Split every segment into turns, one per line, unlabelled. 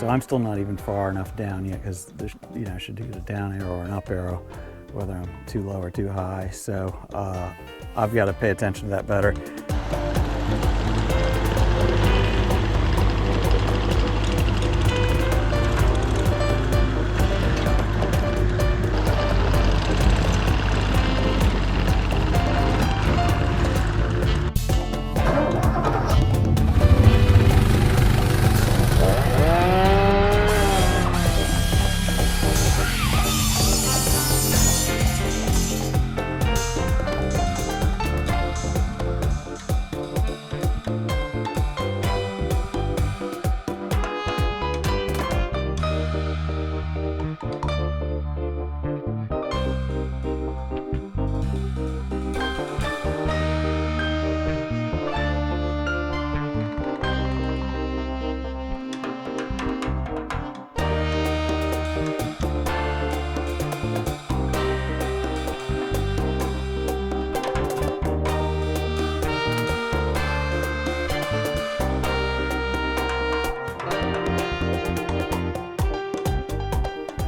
So I'm still not even far enough down yet, because I should use a down arrow or an up arrow, whether I'm too low or too high. So I've got to pay attention to that better.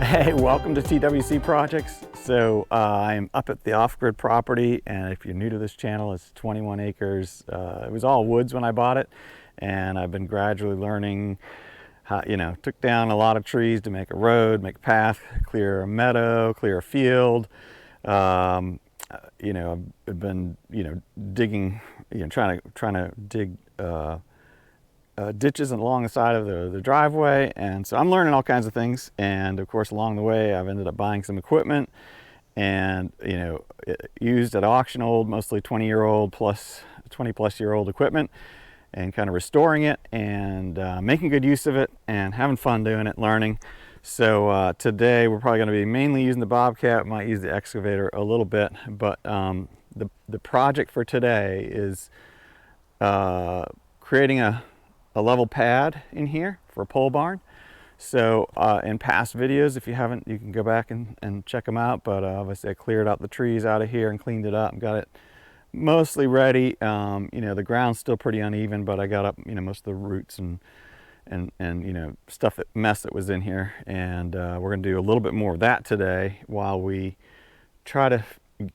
Hey, welcome to TWC Projects. So I'm up at the off-grid property, and if you're new to this channel, it's 21 acres. It was all woods when I bought it, and I've been gradually learning how, took down a lot of trees to make a road, make a path, clear a meadow, clear a field. I've been, digging, trying to dig ditches along the side of the driveway, and so I'm learning all kinds of things. And of course, along the way, I've ended up buying some equipment, and used at auction old, mostly 20-year-old plus 20-plus-year-old equipment, and kind of restoring it and making good use of it and having fun doing it, learning. So today we're probably going to be mainly using the Bobcat. Might use the excavator a little bit, but the project for today is creating a level pad in here for a pole barn. So in past videos, if you haven't, you can go back and check them out. But obviously I cleared out the trees out of here and cleaned it up and got it mostly ready. The ground's still pretty uneven, but I got up most of the roots and mess that was in here. And we're gonna do a little bit more of that today while we try to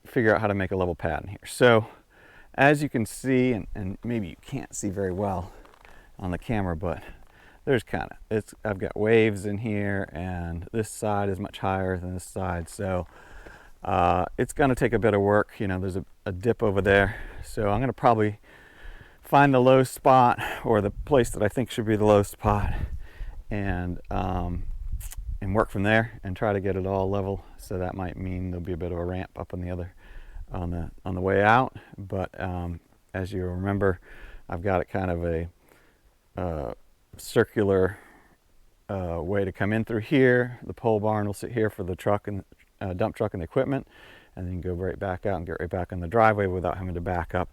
figure out how to make a level pad in here. So as you can see, and maybe you can't see very well on the camera, but there's I've got waves in here, and this side is much higher than this side. So it's gonna take a bit of work. There's a dip over there. So I'm gonna probably find the low spot, or the place that I think should be the low spot, and work from there and try to get it all level. So that might mean there'll be a bit of a ramp up on the way out. But as you remember, I've got it kind of a circular way to come in through here. The pole barn will sit here for the truck and dump truck and the equipment, and then go right back out and get right back in the driveway without having to back up.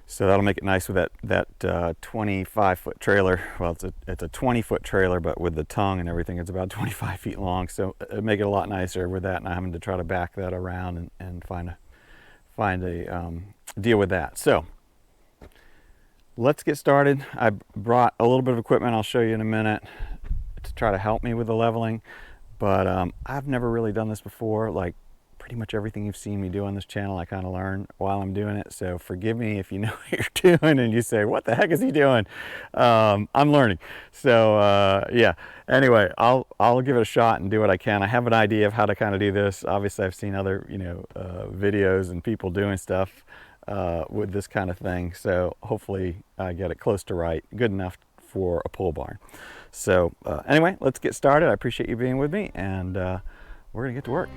So that'll make it nice with that 25-foot trailer. Well, it's a 20-foot trailer, but with the tongue and everything, it's about 25 feet long. So it'll make it a lot nicer with that, not having to try to back that around and find a deal with that. So let's get started. I brought a little bit of equipment I'll show you in a minute to try to help me with the leveling, but I've never really done this before. Like pretty much everything you've seen me do on this channel, I kind of learn while I'm doing it. So forgive me if you know what you're doing and you say, what the heck is he doing? I'm learning. So yeah, anyway, I'll give it a shot and do what I can. I have an idea of how to kind of do this. Obviously I've seen other videos and people doing stuff with this kind of thing. So hopefully I get it close to right, good enough for a pole barn. So anyway, let's get started. I appreciate you being with me, and we're gonna get to work.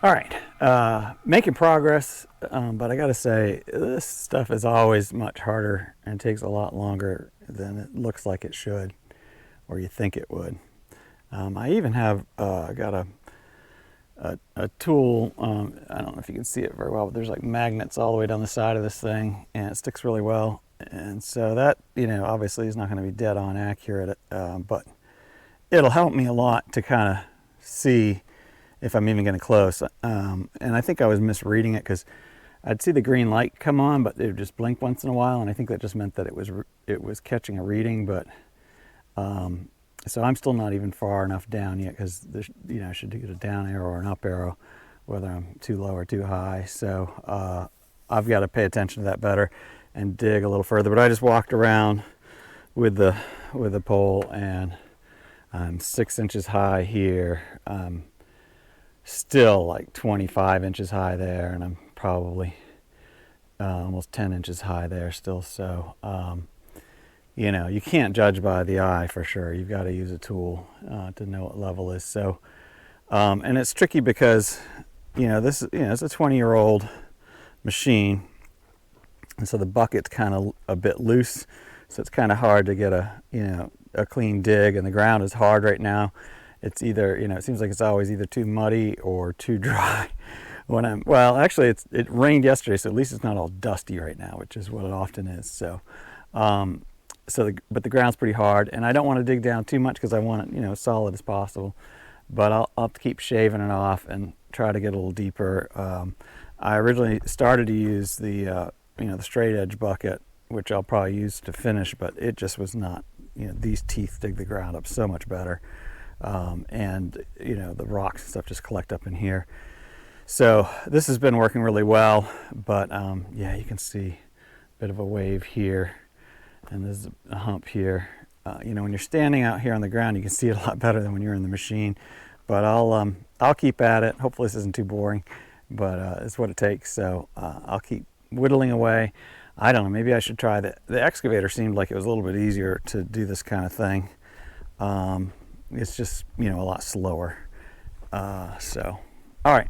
All right, making progress, but I gotta say, this stuff is always much harder and takes a lot longer than it looks like it should, or you think it would. I even have got a tool, I don't know if you can see it very well, but there's like magnets all the way down the side of this thing, and it sticks really well. And so that, obviously is not going to be dead on accurate, but it'll help me a lot to kind of see if I'm even getting close. And I think I was misreading it because I'd see the green light come on, but it would just blink once in a while, and I think that just meant that it was catching a reading. But so I'm still not even far enough down yet, because I should get a down arrow or an up arrow, whether I'm too low or too high. So I've got to pay attention to that better and dig a little further. But I just walked around with the pole, and I'm 6 inches high here. Still like 25 inches high there, and I'm probably almost 10 inches high there still. So you can't judge by the eye for sure. You've got to use a tool to know what level is. So and it's tricky because this it's a 20-year-old machine, and so the bucket's kind of a bit loose, so it's kind of hard to get a clean dig, and the ground is hard right now. It's either, it seems like it's always either too muddy or too dry. Actually it rained yesterday, so at least it's not all dusty right now, which is what it often is. So, but the ground's pretty hard, and I don't want to dig down too much because I want it, as solid as possible. But I'll have to keep shaving it off and try to get a little deeper. I originally started to use the straight edge bucket, which I'll probably use to finish, but it just was not, these teeth dig the ground up so much better. And the rocks and stuff just collect up in here. So this has been working really well, but yeah, you can see a bit of a wave here, and there's a hump here. When you're standing out here on the ground, you can see it a lot better than when you're in the machine. But I'll keep at it. Hopefully this isn't too boring, but it's what it takes. So I'll keep whittling away. I don't know, maybe I should try the excavator. Seemed like it was a little bit easier to do this kind of thing. It's just, a lot slower. So, all right,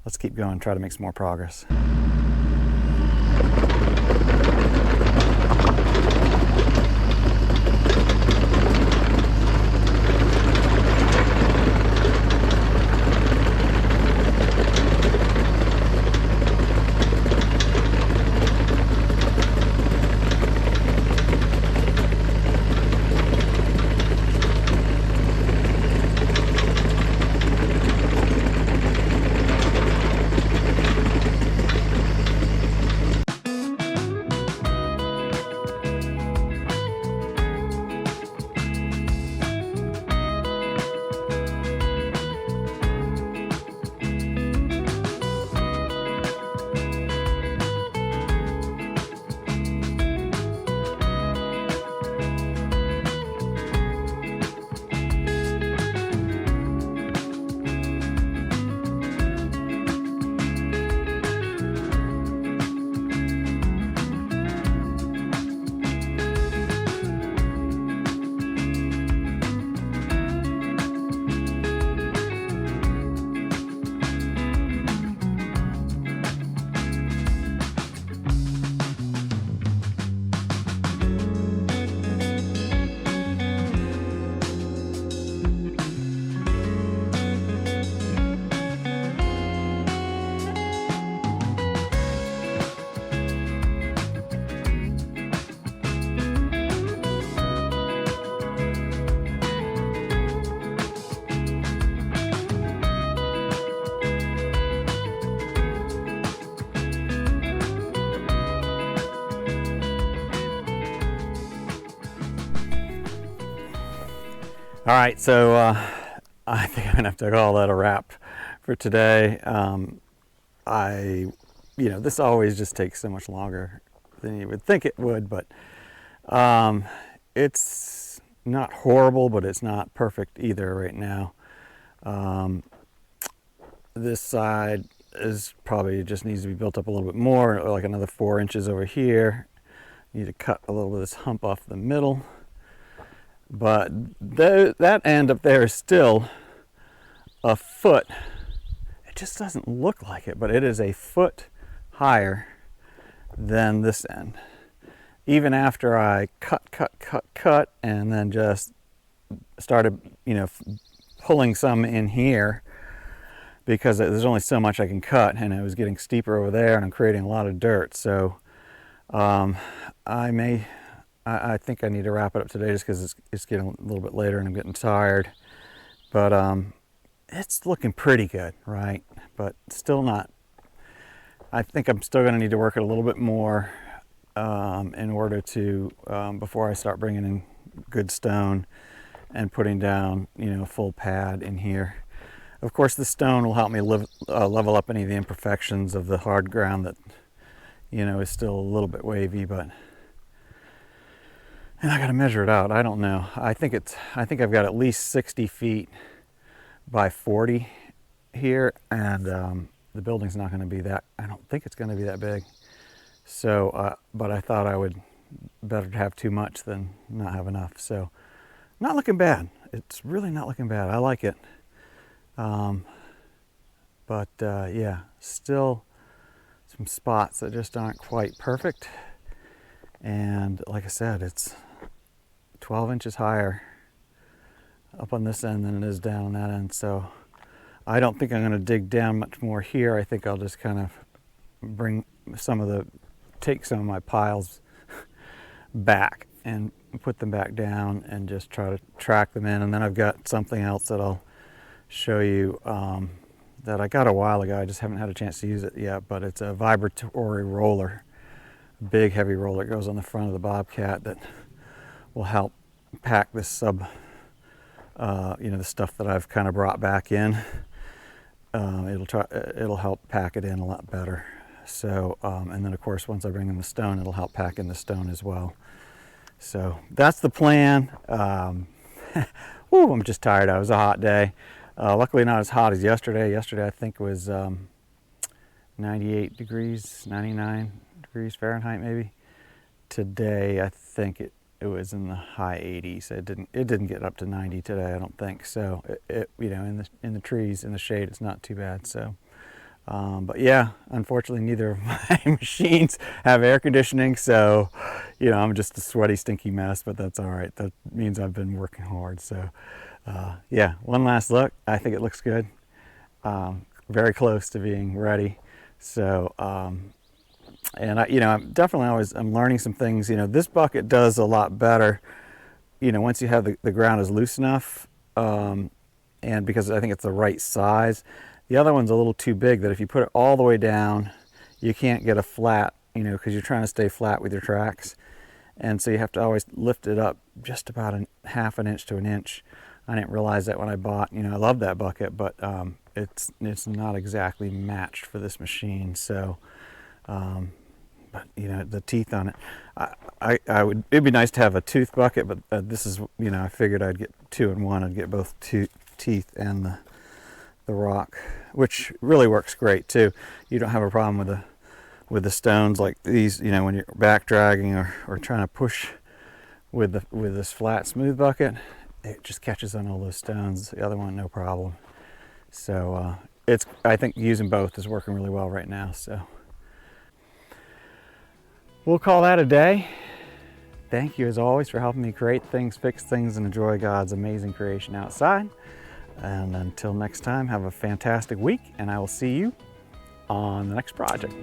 let's keep going, try to make some more progress. All right, so I think I'm gonna have to call that a wrap for today. This always just takes so much longer than you would think it would, but it's not horrible, but it's not perfect either right now. This side is probably just needs to be built up a little bit more, like another 4 inches over here. Need to cut a little bit of this hump off the middle. But that end up there is still a foot. just doesn't look like it, but it is a foot higher than this end. Even after I cut, and then just started, pulling some in here, because there's only so much I can cut, and it was getting steeper over there, and I'm creating a lot of dirt. So I think I need to wrap it up today, just because it's getting a little bit later and I'm getting tired. But it's looking pretty good, right? But still not. I think I'm still going to need to work it a little bit more in order to, before I start bringing in good stone and putting down, a full pad in here. Of course, the stone will help me level up any of the imperfections of the hard ground that, is still a little bit wavy, and I got to measure it out. I don't know. I think I've got at least 60 feet by 40 here, and the building's not going to be that. I don't think it's going to be that big. So, but I thought I would better have too much than not have enough. So, not looking bad. It's really not looking bad. I like it. Yeah, still some spots that just aren't quite perfect. And like I said, it's 12 inches higher up on this end than it is down on that end. So I don't think I'm going to dig down much more here. I think I'll just kind of take some of my piles back and put them back down and just try to track them in. And then I've got something else that I'll show you that I got a while ago. I just haven't had a chance to use it yet, but it's a vibratory roller, a big heavy roller. It goes on the front of the Bobcat that will help pack this the stuff that I've kind of brought back in. It'll help pack it in a lot better. So, and then of course, once I bring in the stone, it'll help pack in the stone as well. So that's the plan. I'm just tired. It was a hot day. Luckily not as hot as yesterday. Yesterday I think was 98 degrees, 99 degrees Fahrenheit maybe. Today I think it was in the high 80s. It didn't get up to 90 today, I don't think. So in the trees, in the shade, it's not too bad. So, but yeah, unfortunately neither of my machines have air conditioning. So, I'm just a sweaty, stinky mess. But that's all right. That means I've been working hard. So, yeah, one last look. I think it looks good. Very close to being ready. So. And I'm definitely I'm learning some things. This bucket does a lot better, once you have the ground is loose enough, and because I think it's the right size. The other one's a little too big, that if you put it all the way down, you can't get a flat, because you're trying to stay flat with your tracks. And so you have to always lift it up just about half an inch to an inch. I didn't realize that when I bought, I love that bucket, but it's not exactly matched for this machine. So, but the teeth on it, it'd be nice to have a tooth bucket, but this is, I figured I'd get 2 in 1. I'd get both teeth and the rock, which really works great too. You don't have a problem with the stones like these, when you're back dragging or trying to push with this flat smooth bucket. It just catches on all those stones. The other one, no problem. So I think using both is working really well right now. So we'll call that a day. Thank you as always for helping me create things, fix things, and enjoy God's amazing creation outside. And until next time, have a fantastic week, and I will see you on the next project.